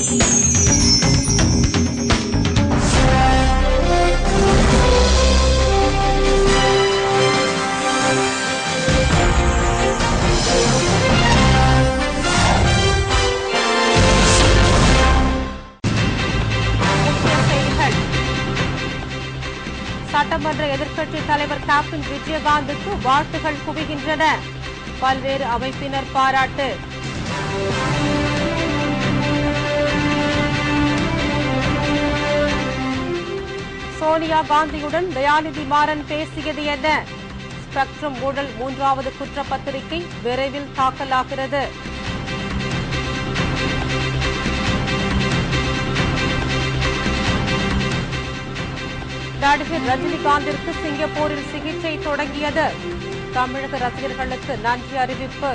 சட்டமன்ற எதிர்க்கட்சித் தலைவர் கேப்டன் விஜயகாந்துக்கு வாழ்த்துகள் குவிகின்றன. பல்வேறு அமைப்பினர் பாராட்டு. சோனியா காந்தியுடன் தயாநிதி மாறன் பேசியது என்ன? ஸ்பெக்ட்ரம் ஊழல் 3வது குற்றப்பத்திரிகை விரைவில் தாக்கலாகிறது. நடிகர் ரஜினிகாந்திற்கு சிங்கப்பூரில் சிகிச்சை தொடங்கியது. தமிழக ரசிகர்களுக்கு நன்றி அறிவிப்பு.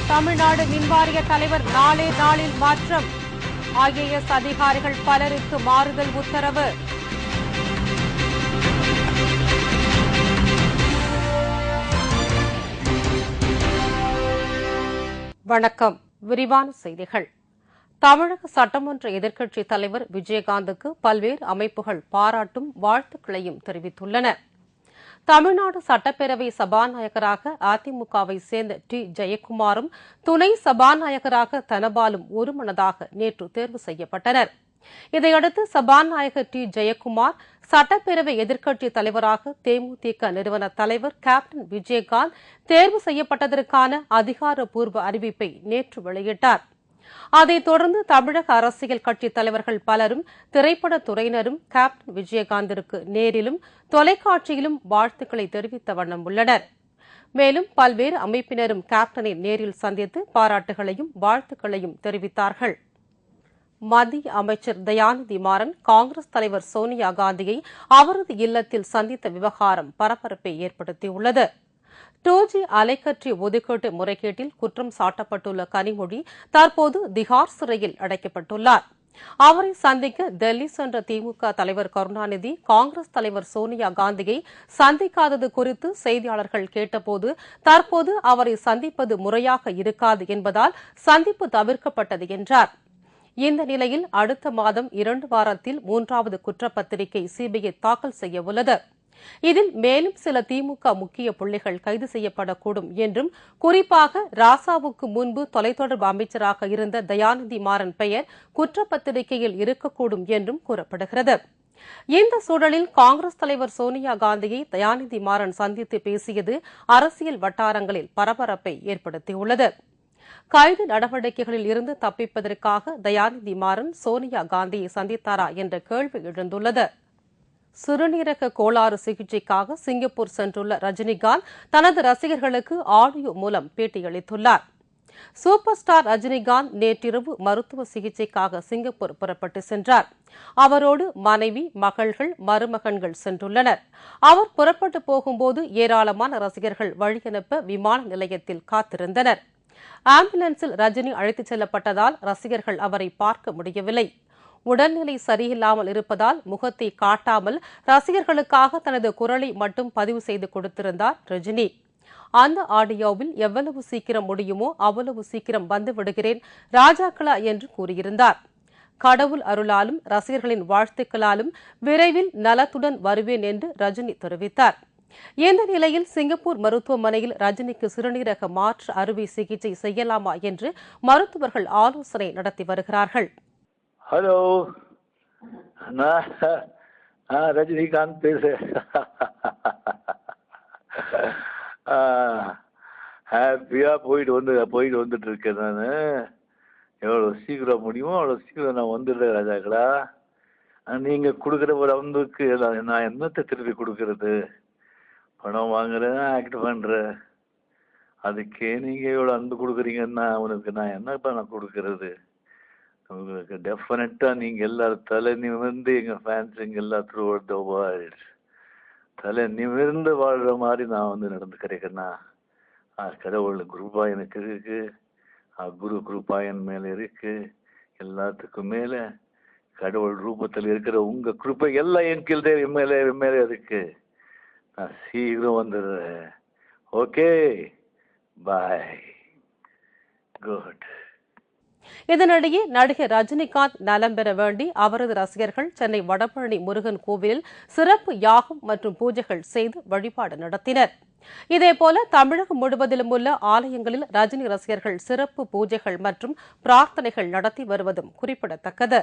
தமிழ்நாடு மின்வாரிய தலைவர் நாளில் மாற்றம். IAS அதிகாரிகள் பலருக்கு மாறுதல் உத்தரவு. வணக்கம். விரிவான செய்திகள். தமிழக சட்டமன்ற எதிர்க்கட்சித் தலைவர் விஜயகாந்துக்கு பல்வேறு அமைப்புகள் பாராட்டும் வாழ்த்துக்களையும் தெரிவித்துள்ளன. தமிழ்நாடு சட்டப்பேரவை சபாநாயகராக அதிமுகவை சேர்ந்த ஜெயக்குமாரும் துணை சபாநாயகராக தனபாலும் ஒருமனதாக நேற்று தேர்வு செய்யப்பட்டனர். இதையடுத்து சபாநாயகர் ஜெயக்குமார், சட்டப்பேரவை எதிர்க்கட்சித் தலைவராக தேமுதிக நிறுவன தலைவர் கேப்டன் விஜயகாந்த் தேர்வு செய்யப்பட்டதற்கான அதிகாரப்பூர்வ அறிவிப்பை நேற்று வெளியிட்டார். அதைத் தொடர்ந்து தமிழக அரசியல் கட்சித் தலைவர்கள் பலரும், திரைப்படத் துறையினரும் கேப்டன் விஜயகாந்திற்கு நேரிலும் தொலைக்காட்சியிலும் வாழ்த்துக்களை தெரிவித்த வண்ணம் உள்ளனர். மேலும் பல்வேறு அமைப்பினரும் கேப்டனை நேரில் சந்தித்து பாராட்டுகளையும் வாழ்த்துக்களையும் தெரிவித்தார்கள். மத்திய அமைச்சர் தயாநிதி மாறன் காங்கிரஸ் தலைவர் சோனியா காந்தியை அவரது இல்லத்தில் சந்தித்த விவகாரம் பரபரப்பை ஏற்படுத்தியுள்ளது. 2G அலைக்கற்றை ஒதுக்கீட்டு முறைகேட்டில் குற்றம் சாட்டப்பட்டுள்ள கனிமொழி தற்போது திகார் சிறையில் அடைக்கப்பட்டுள்ளார். அவரை சந்திக்க டெல்லி சென்ற திமுக தலைவர் கருணாநிதி காங்கிரஸ் தலைவர் சோனியா காந்தியை சந்திக்காதது குறித்து செய்தியாளர்கள் கேட்டபோது, தற்போது அவரை சந்திப்பது முறையாக இருக்காது என்பதால் சந்திப்பு தவிர்க்கப்பட்டது என்றார். இந்த நிலையில் அடுத்த மாதம் 2 வாரத்தில் 3வது குற்றப்பத்திரிகை சிபிஐ தாக்கல் செய்யவுள்ளது. இதில் மேலும் சில திமுக முக்கிய புள்ளிகள் கைது செய்யப்படக்கூடும் என்றும், குறிப்பாக ராசாவுக்கு முன்பு தொலைத்தொடர்பு அமைச்சராக இருந்த தயாநிதி மாறன் பெயர் குற்றப்பத்திரிகையில் இருக்கக்கூடும் என்றும் கூறப்படுகிறது. இந்த சூழலில் காங்கிரஸ் தலைவர் சோனியா காந்தியை தயாநிதி மாறன் சந்தித்து பேசியது அரசியல் வட்டாரங்களில் பரபரப்பை ஏற்படுத்தியுள்ளது. கைது நடவடிக்கைகளில் இருந்து தப்பிப்பதற்காக தயாநிதி மாறன் சோனியா காந்தியை சந்தித்தாரா என்ற கேள்வி எழுந்துள்ளது. சிறுநீரக கோளாறு சிகிச்சைக்காக சிங்கப்பூர் சென்றுள்ள ரஜினிகாந்த் தனது ரசிகர்களுக்கு ஆடியோ மூலம் பேட்டியளித்துள்ளார். சூப்பர் ஸ்டார் ரஜினிகாந்த் நேற்றிரவு மருத்துவ சிகிச்சைக்காக சிங்கப்பூர் புறப்பட்டு சென்றார். அவரோடு மனைவி, மகள்கள், மருமகன்கள் சென்றுள்ளனர். அவர் புறப்பட்டு போகும்போது ஏராளமான ரசிகர்கள் வழியனுப்ப விமான நிலையத்தில் காத்திருந்தனர். ஆம்புலன்ஸில் ரஜினி அழைத்துச் செல்லப்பட்டதால் ரசிகர்கள் அவரை பார்க்க முடியவில்லை. உடல்நிலை சரியில்லாமல் இருப்பதால் முகத்தை காட்டாமல் ரசிகர்களுக்காக தனது குரலை மட்டும் பதிவு செய்து கொடுத்திருந்தார் ரஜினி. அந்த ஆடியோவில் எவ்வளவு சீக்கிரம் முடியுமோ அவ்வளவு சீக்கிரம் வந்து விடுகிறேன் ராஜாக்களா என்று கூறியிருந்தார். கடவுள் அருளாலும் ரசிகர்களின் வாழ்த்துக்களாலும் விரைவில் நலத்துடன் வருவேன் என்று ரஜினி தெரிவித்தார். இந்த நிலையில் சிங்கப்பூர் மருத்துவமனையில் ரஜினிக்கு சிறுநீரக மாற்று அறுவை சிகிச்சை செய்யலாமா என்று மருத்துவர்கள் ஆலோசனை நடத்தி வருகிறார்கள். ஹலோ, ரஜினிகாந்த் பேச ஹாப்பியா போயிட்டு வந்துட்டு இருக்கேன். நான் எவ்வளோ சீக்கிரம் முடியுமோ அவ்வளோ சீக்கிரம் நான் வந்துடுறேன் ராஜாக்களா. நீங்க கொடுக்குற ஒரு அன்புக்கு நான் என்னத்தை திருப்பி கொடுக்கறது? பணம் வாங்குறேன், ஆக்ட் பண்றேன், அதுக்கே நீங்க எவ்வளோ அன்பு கொடுக்குறீங்கன்னா உனக்கு நான் என்னப்பா நான் கொடுக்கறது? உங்களுக்கு டெஃபினட்டா நீங்க எல்லாரும் தலை நிமிர்ந்து, எங்க ஃபேன்ஸுங்க எல்லாம் த்ரூ அவுட் த வேர்ல்ட் தலை நிமிர்ந்து வாழ்ற மாதிரி நான் நடந்துக்கிறேன்னா, கடவுள் குருபா எனக்கு இருக்கு, குரு குருபா என் மேல இருக்கு. எல்லாத்துக்கும் மேல கடவுள் ரூபத்தில் இருக்கிற உங்க கிருப்பை எல்லாம் என் கீழே மேலே இருக்கு. நான் சீக்கிரம் வந்துடுறேன். ஓகே, பாய், குட். இதனிடையே நடிகர் ரஜினிகாந்த் நலம் பெற வேண்டி அவரது ரசிகர்கள் சென்னை வடபழனி முருகன் கோவிலில் சிறப்பு யாகம் மற்றும் பூஜைகள் செய்து வழிபாடு நடத்தினர். இதேபோல தமிழகம் முழுவதிலும் உள்ள ஆலயங்களில் ரஜினி ரசிகர்கள் சிறப்பு பூஜைகள் மற்றும் பிரார்த்தனைகள் நடத்தி வருவதும் குறிப்பிடத்தக்கது.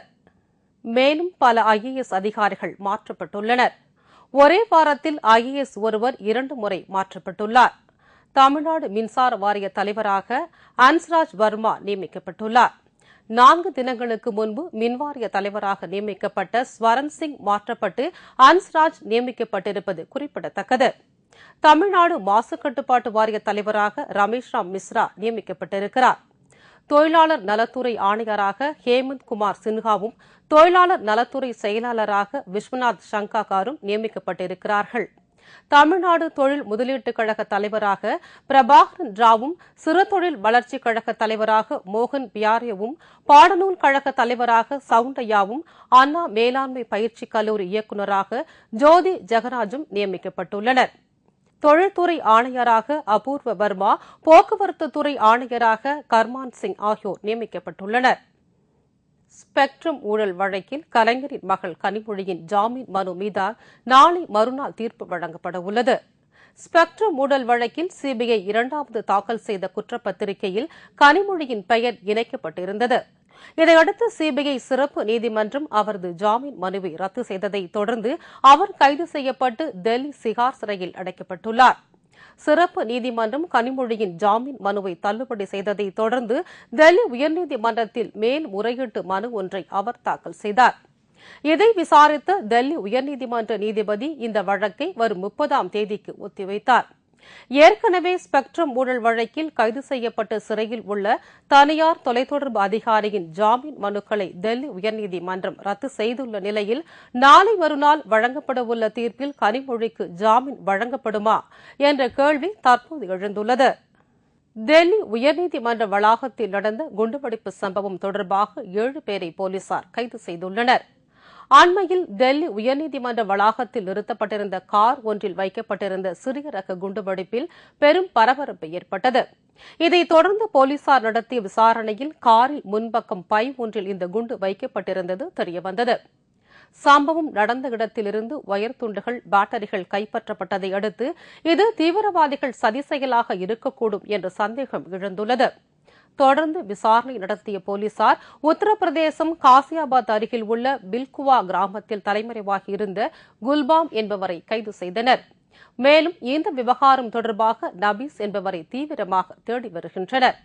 மேலும் பல ஐஏஎஸ் அதிகாரிகள் மாற்றப்பட்டுள்ளனர். ஒரே வாரத்தில் ஐஏஎஸ் ஒருவர் 2 முறை மாற்றப்பட்டுள்ளார். தமிழ்நாடு மின்சார வாரிய தலைவராக ஹன்ஸ்ராஜ் வர்மா நியமிக்கப்பட்டுள்ளார். 4 தினங்களுக்கு முன்பு மின்வாரிய தலைவராக நியமிக்கப்பட்ட ஸ்வரன் சிங் மாற்றப்பட்டு ஹன்ஸ்ராஜ் நியமிக்கப்பட்டிருப்பது குறிப்பிடத்தக்கது. தமிழ்நாடு மாசு கட்டுப்பாட்டு வாரிய தலைவராக ரமேஷ்ராம் மிஸ்ரா நியமிக்கப்பட்டிருக்கிறார். தொழிலாளர் நலத்துறை ஆணையராக ஹேமந்த் குமார் சின்ஹாவும் தொழிலாளர் நலத்துறை செயலாளராக விஸ்வநாத் சங்காகாரும் நியமிக்கப்பட்டிருக்கிறார்கள். தமிழ்நாடு தொழில் முதலீட்டுக் கழக தலைவராக பிரபாகரன் ராவும், சிறு தொழில் வளர்ச்சிக் கழக தலைவராக மோகன் பியாரியவும், பாடநூல் கழக தலைவராக சவுண்டையாவும், அண்ணா மேலாண்மை பயிற்சி கல்லூரி இயக்குநராக ஜோதி ஜெகராஜும் நியமிக்கப்பட்டுள்ளனர். தொழில்துறை ஆணையராக அபூர்வ வர்மா, போக்குவரத்து துறை ஆணையராக கர்மான் சிங் ஆகியோர் நியமிக்கப்பட்டுள்ளனர். ஸ்பெக்ட்ரம் ஊழல் வழக்கில் கலைஞரின் மகள் கனிமொழியின் ஜாமீன் மனு மீது நாளை மறுநாள் தீர்ப்பு வழங்கப்பட உள்ளது. ஸ்பெக்ட்ரம் ஊழல் வழக்கில் சிபிஐ 2வது தாக்கல் செய்த குற்றப்பத்திரிகையில் கனிமொழியின் பெயர் இணைக்கப்பட்டிருந்தது. இதையடுத்து சிபிஐ சிறப்பு நீதிமன்றம் அவரது ஜாமீன் மனுவை ரத்து செய்ததை தொடர்ந்து அவர் கைது செய்யப்பட்டு டெல்லி சிகார் சிறையில் அடைக்கப்பட்டுள்ளார். சிறப்பு நீதிமன்றம் கனிமொழியின் ஜாமீன் மனுவை தள்ளுபடி செய்ததை தொடர்ந்து டெல்லி உயர்நீதிமன்றத்தில் மேல்முறையீட்டு மனு ஒன்றை அவர் தாக்கல் செய்தார். இதை விசாரித்த டெல்லி உயர்நீதிமன்ற நீதிபதி இந்த வழக்கை வரும் 30ஆம் தேதிக்கு ஒத்திவைத்தார். ஏற்கனவே ஸ்பெக்ட்ரம் ஊழல் வழக்கில் கைது செய்யப்பட்ட சிறையில் உள்ள தனியார் தொலைத்தொடர்பு அதிகாரியின் ஜாமீன் மனுக்களை டெல்லி உயர்நீதிமன்றம் ரத்து செய்துள்ள நிலையில் நாளை மறுநாள் வழங்கப்படவுள்ள தீர்ப்பில் கனிமொழிக்கு ஜாமீன் வழங்கப்படுமா என்ற கேள்வி தற்போது எழுந்துள்ளது. டெல்லி உயர்நீதிமன்ற வளாகத்தில் நடந்த குண்டுவெடிப்பு சம்பவம் தொடர்பாக 7 பேரை போலீசார் கைது செய்துள்ளனர். அண்மையில் டெல்லி உயர்நீதிமன்ற வளாகத்தில் நிறுத்தப்பட்டிருந்த கார் ஒன்றில் வைக்கப்பட்டிருந்த சிறிய ரக குண்டுவெடிப்பில் பெரும் பரபரப்பு ஏற்பட்டது. இதைத் தொடர்ந்து போலீசார் நடத்திய விசாரணையில் காரில் முன்பக்கம் பை ஒன்றில் இந்த குண்டு வைக்கப்பட்டிருந்தது தெரியவந்தது. சம்பவம் நடந்த இடத்திலிருந்து ஒயர் துண்டுகள், பேட்டரிகள் கைப்பற்றப்பட்டதை அடுத்து இது தீவிரவாதிகள் சதி செயலாக இருக்கக்கூடும் என்ற சந்தேகம் எழுந்துள்ளது. தொடர்ந்து விசாரணை நடத்திய போலீசார் உத்தரப்பிரதேசம் காசியாபாத் அருகில் உள்ள பில்குவா கிராமத்தில் தலைமறைவாகியிருந்த குல்பாம் என்பவரை கைது செய்தனர். மேலும் இந்த விவகாரம் தொடர்பாக நபீஸ் என்பவரை தீவிரமாக தேடி வருகின்றனர்.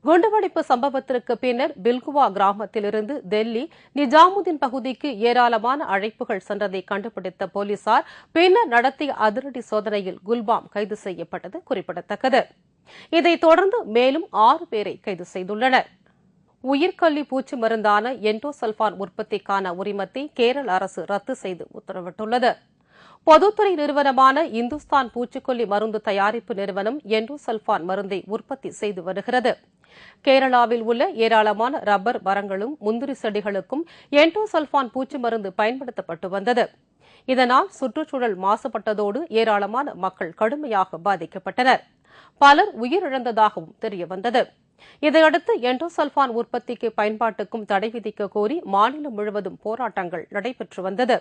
குண்டுவெடிப்பு சம்பவத்திற்கு பின்னர் பில்குவா கிராமத்திலிருந்து டெல்லி நிஜாமுதீன் பகுதிக்கு ஏராளமான அழைப்புகள் சென்றதை கண்டுபிடித்த போலீசார் பின்னர் நடத்திய அதிரடி சோதனையில் குல்பாம் கைது செய்யப்பட்டது குறிப்பிடத்தக்கது. இதைத் தொடர்ந்து மேலும் 6 பேரை கைது செய்துள்ளனர். உயிர்கொல்லி பூச்சி மருந்தான என்டோசல்பான் உற்பத்திக்கான உரிமத்தை கேரள அரசு ரத்து செய்து உத்தரவிட்டுள்ளது. பொதுத்துறை நிறுவனமான இந்துஸ்தான் பூச்சிக்கொல்லி மருந்து தயாரிப்பு நிறுவனம் என்டோசல்பான் மருந்தை உற்பத்தி செய்து வருகிறது. கேரளாவில் உள்ள ஏராளமான ரப்பர் மரங்களும் முந்திரி செடிகளுக்கும் என்டோசல்பான் பூச்சி மருந்து பயன்படுத்தப்பட்டு வந்தது. இதனால் சுற்றுச்சூழல் மாசுபட்டதோடு ஏராளமான மக்கள் கடுமையாக பாதிக்கப்பட்டனர். பலர் உயிரிழந்ததாகவும் தெரியவந்தது. இதையடுத்து என்டோசல்பான் உற்பத்திக்கு பயன்பாட்டுக்கும் தடை விதிக்க கோரி மாநிலம் முழுவதும் போராட்டங்கள் நடைபெற்று வந்தது.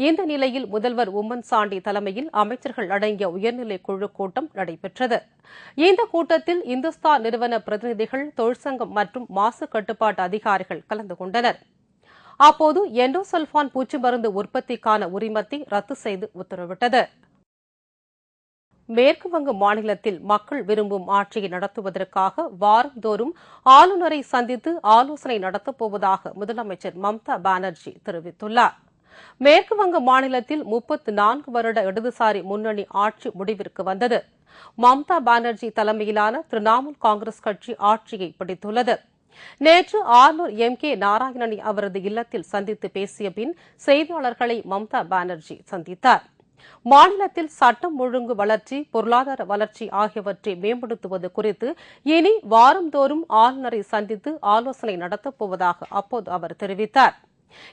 இந்த நிலையில் முதல்வர் உம்மன் சாண்டி தலைமையில் அமைச்சர்கள் அடங்கிய உயர்நிலை குழு கூட்டம் நடைபெற்றது. இந்த கூட்டத்தில் இந்துஸ்தான் நிறுவன பிரதிநிதிகள், தொழிற்சங்கம் மற்றும் மாசு கட்டுப்பாட்டு அதிகாரிகள் கலந்து கொண்டனர். அப்போது என்டோசல்பான் பூச்சி மருந்து உற்பத்திக்கான உரிமத்தை ரத்து செய்து உத்தரவிட்டது. மேற்குவங்க மாநிலத்தில் மக்கள் விரும்பும் ஆட்சியை நடத்துவதற்காக வாரந்தோறும் ஆளுநரை சந்தித்து ஆலோசனை நடத்தப்போவதாக முதலமைச்சர் மம்தா பானர்ஜி தெரிவித்துள்ளார். மேற்குவங்க மாநிலத்தில் 34 வருட இடதுசாரி முன்னணி ஆட்சி முடிவிற்கு வந்தது. மம்தா பானர்ஜி தலைமையிலான திரிணாமுல் காங்கிரஸ் கட்சி ஆட்சியை பிடித்துள்ளது. நேற்று ஆளுநர் கே நாராயணனை அவரது இல்லத்தில் சந்தித்து பேசிய பின் செய்தியாளர்களை மம்தா பானர்ஜி சந்தித்தார். மாநிலத்தில் சட்டம் ஒழுங்கு வளர்ச்சி, பொருளாதார வளர்ச்சி ஆகியவற்றை மேம்படுத்துவது குறித்து இனி வாரந்தோறும் ஆளுநரை சந்தித்து ஆலோசனை நடத்தப்போவதாக அப்போது அவர் தெரிவித்தார்.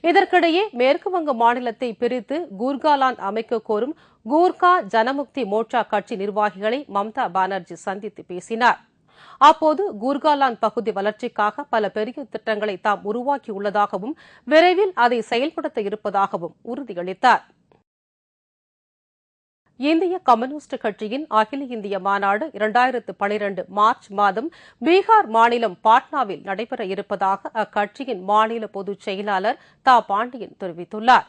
இதற்கிடையே மேற்குவங்க மாநிலத்தை பிரித்து கூர்காலாந்து அமைக்க கோரும் கூர்கா ஜனமுக்தி மோர்ச்சா கட்சி நிர்வாகிகளை மம்தா பானர்ஜி சந்தித்து பேசினார். அப்போது கூர்காலாந்து பகுதி வளர்ச்சிக்காக பல பெரிய திட்டங்களை தாம் உருவாக்கியுள்ளதாகவும் விரைவில் அதை செயல்படுத்த இருப்பதாகவும் உறுதியளித்தார். இந்திய கம்யூனிஸ்ட் கட்சியின் அகில இந்திய மாநாடு 2012 மார்ச் மாதம் பீகார் மாநிலம் பாட்னாவில் நடைபெற இருப்பதாக அக்கட்சியின் மாநில பொதுச் செயலாளர் தா பாண்டியன் தெரிவித்துள்ளார்.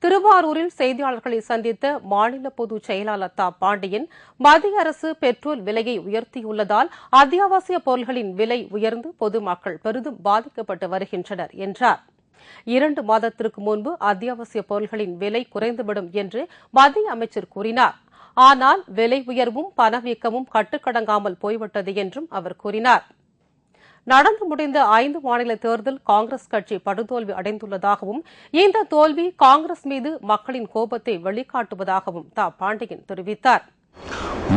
திருவாரூரில் செய்தியாளர்களை சந்தித்த மாநில பொதுச் செயலாளர் தா பாண்டியன், மத்திய அரசு பெட்ரோல் விலையை உயர்த்தியுள்ளதால் அத்தியாவசிய பொருட்களின் விலை உயர்ந்து பொதுமக்கள் பெரிதும் பாதிக்கப்பட்டு வருகின்றனர் என்றார். 2 மாதத்திற்கு முன்பு அத்தியாவசிய பொருட்களின் விலை குறைந்துவிடும் என்று மத்திய அமைச்சர் கூறினார். ஆனால் விலை உயர்வும் பணவீக்கமும் கட்டுக்கடங்காமல் போய்விட்டது என்றும் அவர் கூறினார். நடந்து முடிந்த 5 மாநில தேர்தல் காங்கிரஸ் கட்சி படுதோல்வி அடைந்துள்ளதாகவும் இந்த தோல்வி காங்கிரஸ் மீது மக்களின் கோபத்தை வெளிக்காட்டுவதாகவும் தா பாண்டியன் தெரிவித்தார்.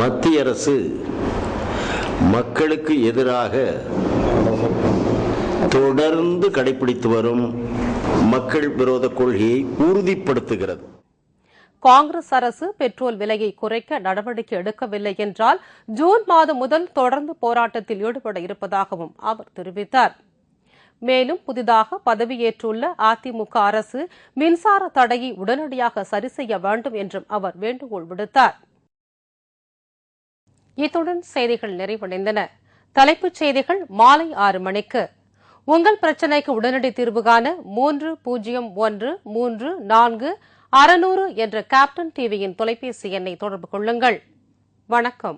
மத்திய அரசு மக்களுக்கு எதிராக தொடர்ந்து கடைபிடித்து வரும் மக்கள் விரோத கொள்கையை உறுதிப்படுத்துகிறது. காங்கிரஸ் அரசு பெட்ரோல் விலையை குறைக்க நடவடிக்கை எடுக்கவில்லை என்றால் ஜூன் மாதம் முதல் தொடர்ந்து போராட்டத்தில் ஈடுபட இருப்பதாகவும் அவர் தெரிவித்தார். மேலும் புதிதாக பதவியேற்றுள்ள அதிமுக அரசு மின்சார தடையை உடனடியாக சரி செய்ய வேண்டும் என்றும் அவர் வேண்டுகோள் விடுத்தார். இத்துடன் செய்திகள் நிறைவடைந்தன. தலைப்புச் செய்திகள் மாலை 6 மணிக்கு. உங்கள் பிரச்சினைக்கு உடனடி தீர்வு காண 30134600 என்ற கேப்டன் டிவியின் தொலைபேசி எண்ணை தொடர்பு கொள்ளுங்கள். வணக்கம்.